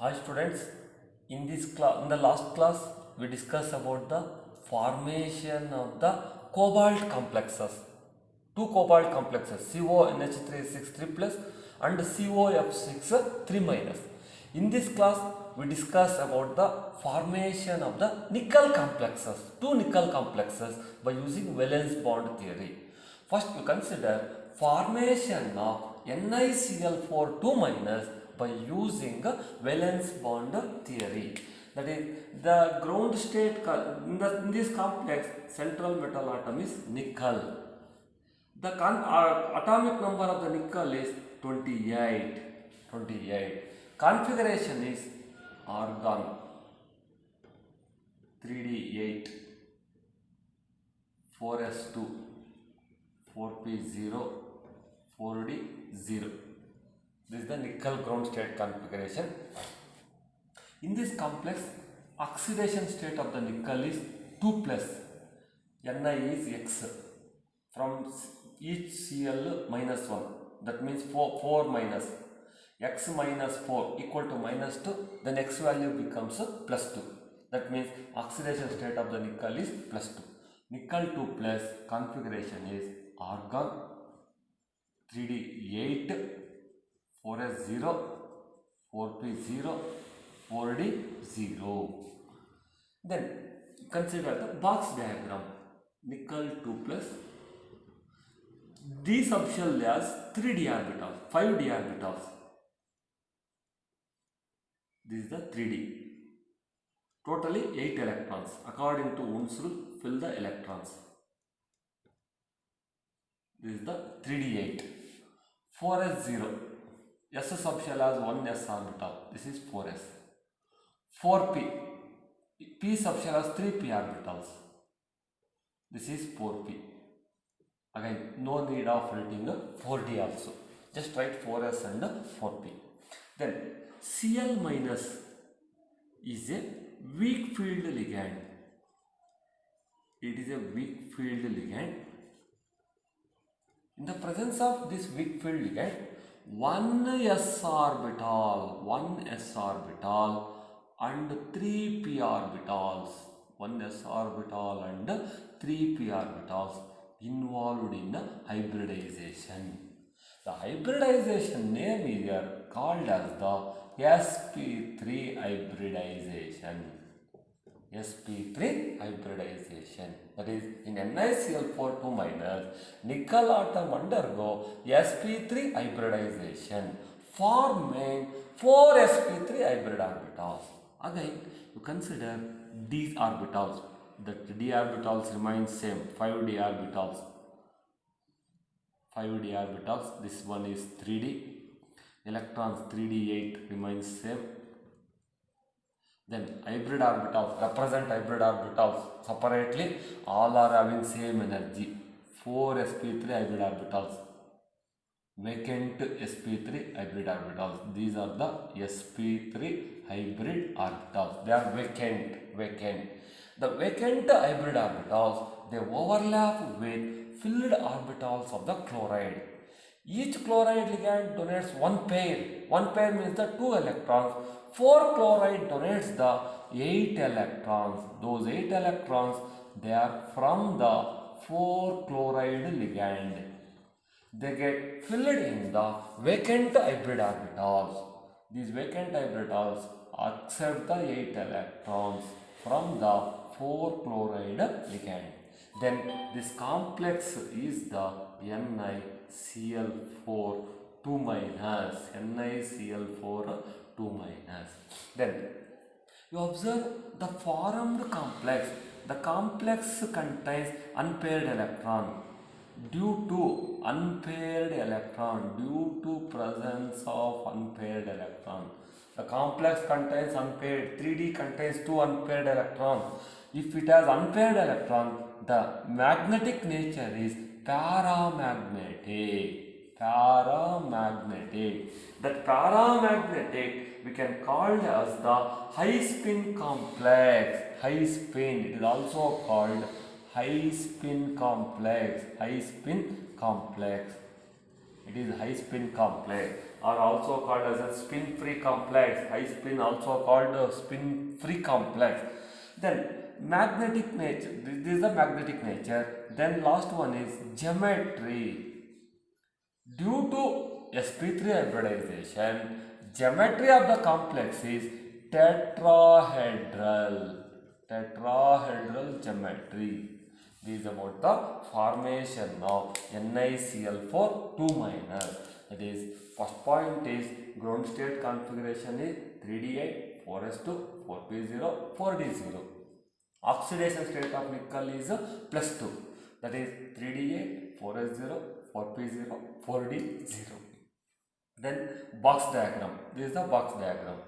Hi students, in this class, in the last class, we discussed about the formation of the cobalt complexes. Two cobalt complexes, CONH3 plus and COF6 3 minus. In this class, we discuss about the formation of the nickel complexes, two nickel complexes by using valence bond theory. First, we consider formation of NiCl4 2 minus by using valence bond theory. That is, the ground state in this complex central metal atom is nickel. The atomic number of the nickel is 28. Configuration is argon 3d8, 4s2, 4p0, 4d0. This is the nickel ground state configuration. In this complex, oxidation state of the nickel is 2 plus. Ni is x. From each Cl minus 1. That means 4 minus. X minus 4 equal to minus 2. Then x value becomes plus 2. That means oxidation state of the nickel is plus 2. Nickel 2 plus configuration is argon 3d8, 4s0, 4p0, 4d0. Then consider the box diagram. Nickel 2 plus. D subshell has 3 d orbitals, 5 d orbitals. This is the 3d. Totally 8 electrons. According to Ohm's rule, fill the electrons. This is the 3d8. 4s0. S subshell has 1 s orbital. This is 4s. 4p. P subshell has 3 p orbitals. This is 4p. Again, no need of writing 4d also. Just write 4s and 4p. Then Cl minus is a weak field ligand. It is a weak field ligand. In the presence of this weak field ligand, 1s orbital and 3 p orbitals. 1s orbital and 3 p orbitals involved in hybridization. The hybridization name is here called as the sp3 hybridization. sp3 hybridization. That is, in NiCl4 2 minus, nickel atom undergo sp3 hybridization, forming 4 sp3 hybrid orbitals. Again, you consider these orbitals. The d orbitals remain same, 5 d orbitals. 5 d orbitals. This one is 3d. Electrons 3d8 remains same. Then hybrid orbitals, represent hybrid orbitals separately. All are having same energy. 4 sp3 hybrid orbitals. Vacant sp3 hybrid orbitals. These are the sp3 hybrid orbitals. They are vacant. The vacant hybrid orbitals, they overlap with filled orbitals of the chloride. Each chloride ligand donates one pair. One pair means the 2 electrons. 4 chloride donates the 8 electrons. Those 8 electrons, they are from the 4 chloride ligand. They get filled in the vacant hybrid orbitals. These vacant hybrids accept the 8 electrons from the 4 chloride ligand. Then this complex is the NiCl4 2 minus. NiCl4 2 minus. Then you observe the formed complex. The complex contains unpaired electron. Due to presence of unpaired electron. The complex contains unpaired. 3D contains 2 unpaired electrons. If it has unpaired electron, the magnetic nature is paramagnetic. That paramagnetic we can call as the high spin complex. High spin. It is also called high spin complex. It is high spin complex. are also called as a spin-free complex. High spin also called a spin-free complex. Then magnetic nature. This is the magnetic nature. Then last one is geometry. Due to sp3 hybridization, geometry of the complex is tetrahedral. Tetrahedral geometry. This is about the formation of NiCl4 2 minus. That is, first point is ground state configuration is 3d8, 4s2, 4p0, 4d0. Oxidation state of nickel is plus 2. That is 3d8, 4s0, 4p0, 4d0. Then box diagram. This is the box diagram.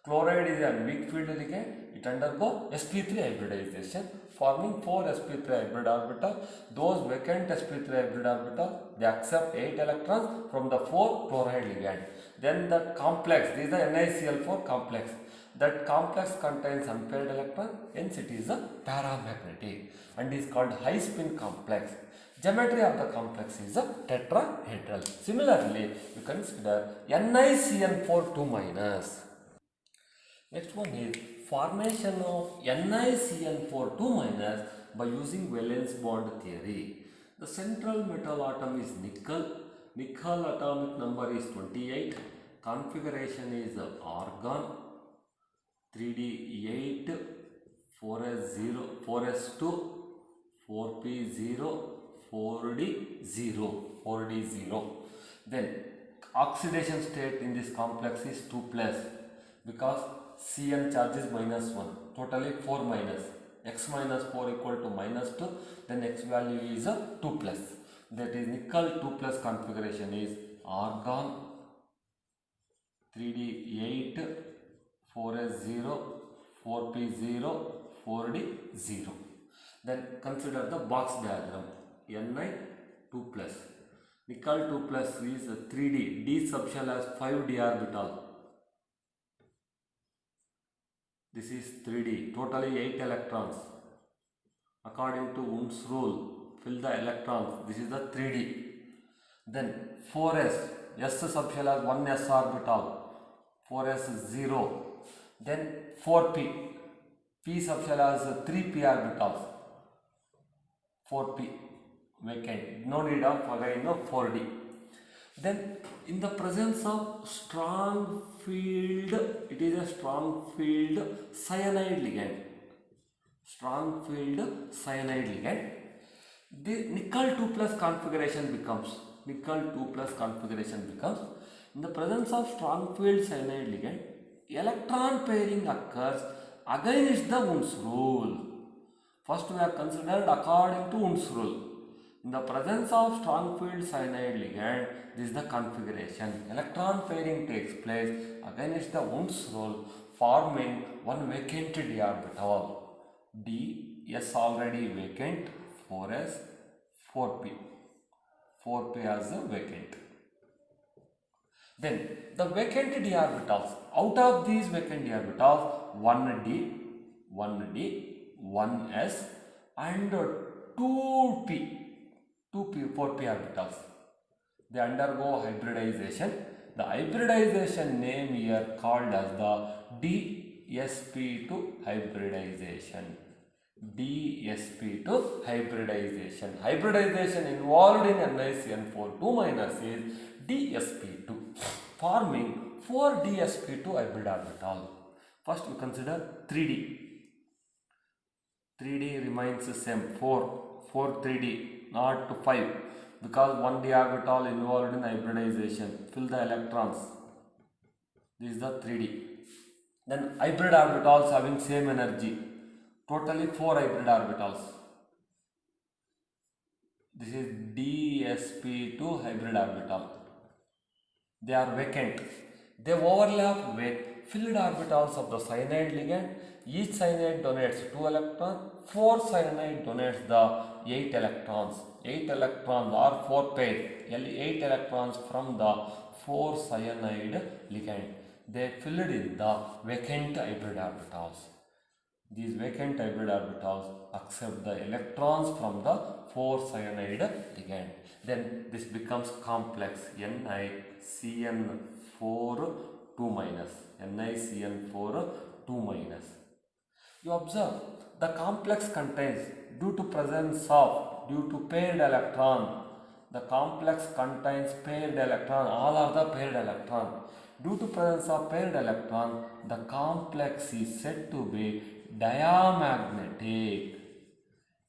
Chloride is a weak field ligand. It undergo sp3 hybridization, forming 4 sp3 hybrid orbital. Those vacant sp3 hybrid orbital, they accept 8 electrons from the 4 chloride ligand. Then that complex, this is the NiCl4 complex. That complex contains unpaired electron, hence it is a paramagnetic and is called high spin complex. Geometry of the complex is a tetrahedral. Similarly, you consider NiCl4 2 minus. Next one is formation of NiCl4 2 minus by using valence bond theory. The central metal atom is nickel. Nickel atomic number is 28. Configuration is argon. 3d8, 4s0, 4s2, 4p0, 4d0, 4d0. Then oxidation state in this complex is 2 plus because Cn charge is minus 1, totally 4 minus. X minus 4 equal to minus 2, then X value is a 2 plus. That is nickel 2 plus configuration is argon 3d8, 4s0, 4p0, 4d0. Then consider the box diagram. Ni 2 plus. Nickel 2 plus is 3d. D subshell has 5 d orbital. This is 3d. Totally 8 electrons. According to Wundt's rule, fill the electrons. This is the 3d. Then 4s. S subshell has 1 s orbital. 4s is 0. Then 4p. P subshell has 3 p orbitals. 4p vacant. No need of again 4d. Then in the presence of strong field, it is a strong field cyanide ligand. Strong field cyanide ligand. The nickel 2 plus configuration becomes in the presence of strong field cyanide ligand, electron pairing occurs against the Wundt's rule. First we have considered according to Wundt's rule. In the presence of strong field cyanide ligand, this is the configuration. Electron pairing takes place against the Wundt's rule, forming one vacant d orbital. D, S already vacant, 4s, 4p. 4p as a vacant. Then the vacant d orbitals, out of these vacant d orbitals, 1d, 1s and 2p, 4p orbitals. They undergo hybridization. The hybridization name here called as the dsp2 hybridization. dsp2 hybridization. Hybridization involved in NiCl4 2 minus is dsp2, forming 4 dsp2 hybrid orbital. First we consider 3d. 3d remains the same, 4 3d, not 5, because 1 d orbital involved in hybridization. Fill the electrons. This is the 3d. Then hybrid orbitals having same energy. Totally 4 hybrid orbitals. This is dsp2 hybrid orbital. They are vacant. They overlap with filled orbitals of the cyanide ligand. Each cyanide donates 2 electrons. 4 cyanide donates the 8 electrons. 8 electrons are 4 pairs. 8 electrons from the 4 cyanide ligand. They filled in the vacant hybrid orbitals. These vacant hybrid orbitals accept the electrons from the 4 cyanide ligand. Then this becomes complex NiCN4 4 2 minus, NiCN4 2 minus. You observe the complex contains due to paired electron. The complex contains paired electron. All are the paired electron. Due to presence of paired electron, the complex is said to be diamagnetic.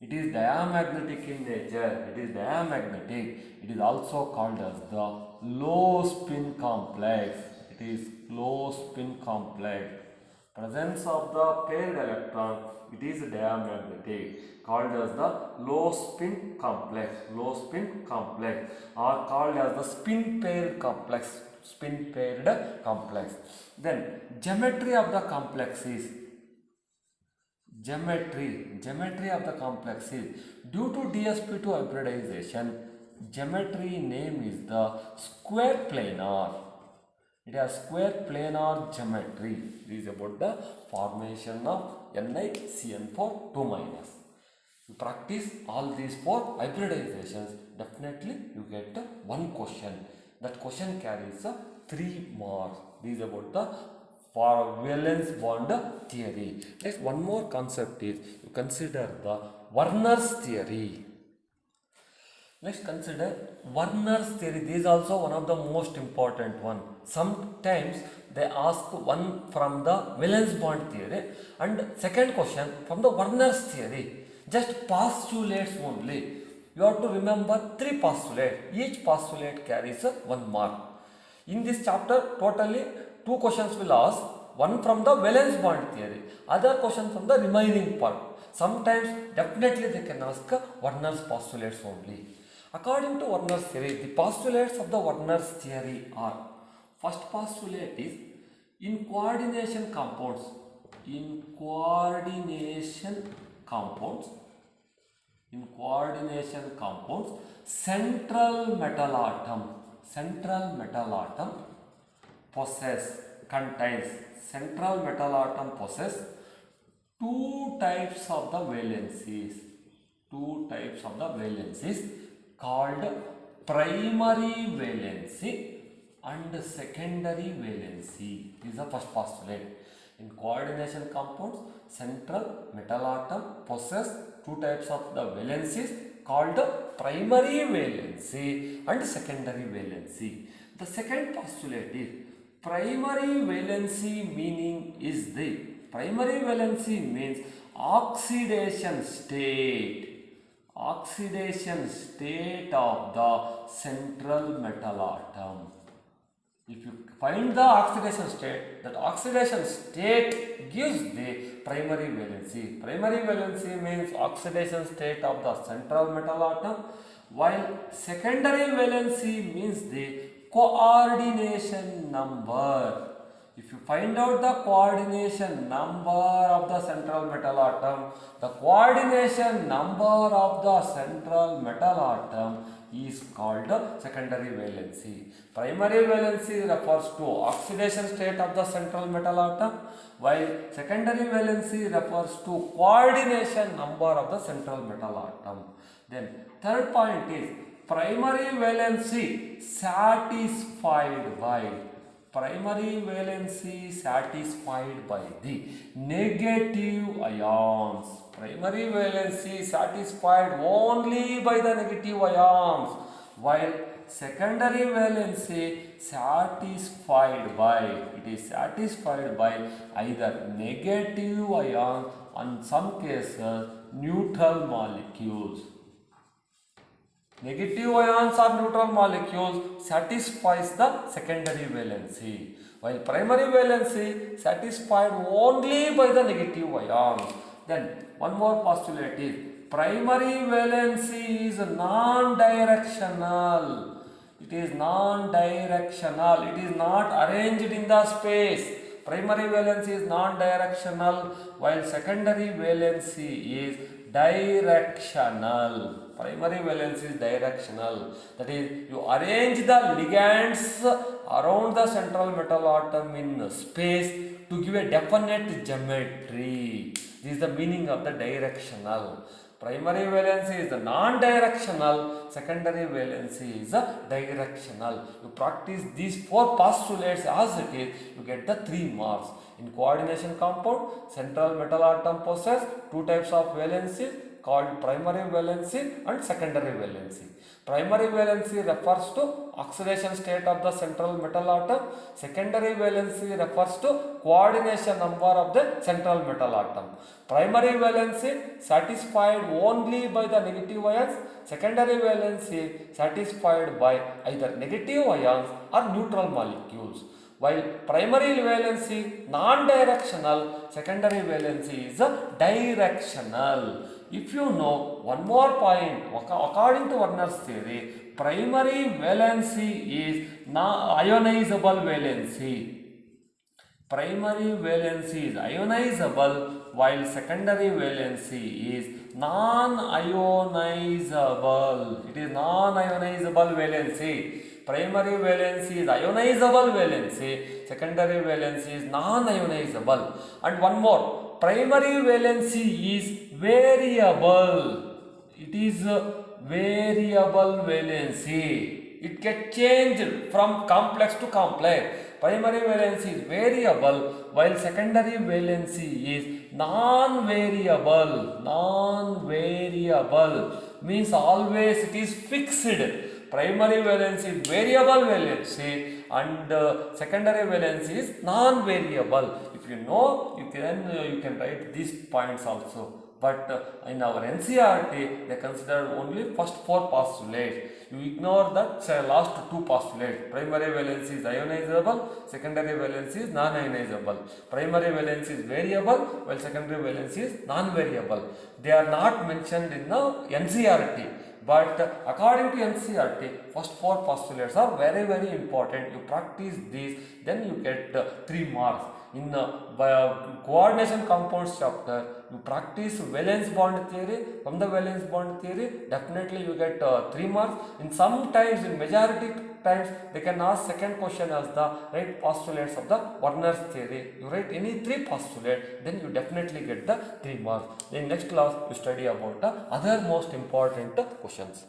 It is diamagnetic in nature. It is diamagnetic. It is also called as the low spin complex. It is low spin complex. Presence of the paired electron, it is diamagnetic, called as the low spin complex. Low spin complex, or called as the spin paired complex. Spin paired complex. Then geometry of the complex is geometry of the complex is due to dsp2 hybridization. Geometry name is the square planar. It has square planar geometry. This is about the formation of NiCN4 2 minus. You practice all these 4 hybridizations, definitely you get one question. That question carries 3 marks. This is about the valence bond theory. Next, one more concept is you consider the Werner's theory. Let's consider Werner's theory. This is also one of the most important one. Sometimes they ask one from the valence bond theory and second question from the Werner's theory. Just postulates only. You have to remember 3 postulates. Each postulate carries 1 mark. In this chapter, totally 2 questions will ask. One from the valence bond theory, other question from the remaining part. Sometimes definitely they can ask Werner's postulates only. According to Werner's theory, the postulates of the Werner's theory are: first postulate is in coordination compounds, central metal atom possess 2 types of the valencies called primary valency and secondary valency. This is the first postulate. In coordination compounds, central metal atom possess 2 types of the valencies called primary valency and secondary valency. The second postulate is primary valency means oxidation state of the central metal atom. If you find the oxidation state, that oxidation state gives the primary valency. Primary valency means oxidation state of the central metal atom, while secondary valency means the coordination number. If you find out the coordination number of the central metal atom, the coordination number of the central metal atom is called secondary valency. Primary valency refers to oxidation state of the central metal atom, while secondary valency refers to coordination number of the central metal atom. Then third point is primary valency satisfied by the negative ions. Primary valency satisfied only by the negative ions, while secondary valency satisfied by either negative ions and some cases neutral molecules. Negative ions or neutral molecules satisfies the secondary valency, while primary valency satisfied only by the negative ions. Then one more postulate is primary valency is non-directional. It is non-directional. It is not arranged in the space. Primary valency is non-directional, while secondary valency is directional. Primary valency is directional. That is, you arrange the ligands around the central metal atom in space to give a definite geometry. This is the meaning of the directional. Primary valency is the non-directional, secondary valency is the directional. You practice these 4 postulates as it is, you get the 3 marks. In coordination compound, central metal atom possess 2 types of valencies called primary valency and secondary valency. Primary valency refers to oxidation state of the central metal atom. Secondary valency refers to coordination number of the central metal atom. Primary valency satisfied only by the negative ions. Secondary valency satisfied by either negative ions or neutral molecules. While primary valency non-directional, secondary valency is directional. If you know one more point, according to Werner's theory, primary valency is ionizable valency. Primary valency is ionizable, while secondary valency is non-ionizable. It is non-ionizable valency. Primary valency is ionizable valency, secondary valency is non-ionizable. And one more, primary valency is variable. It is variable valency. It gets changed from complex to complex. Primary valency is variable, while secondary valency is non-variable. Non-variable means always it is fixed. Primary valency is variable valency and secondary valency is non-variable. If you know, you can write these points also. But in our NCERT, they consider only first 4 postulates. You ignore that last 2 postulates. Primary valency is ionizable, secondary valency is non-ionizable. Primary valency is variable, while secondary valency is non-variable. They are not mentioned in the NCERT. But according to NCERT, first 4 postulates are very, very important. You practice these, then you get 3 marks. In coordination compounds chapter, you practice valence bond theory. From the valence bond theory, definitely you get 3 marks. In some times, in majority times, they can ask second question as the right postulates of the Werner's theory. You write any 3 postulates, then you definitely get the 3 marks. In next class, you study about the other most important questions.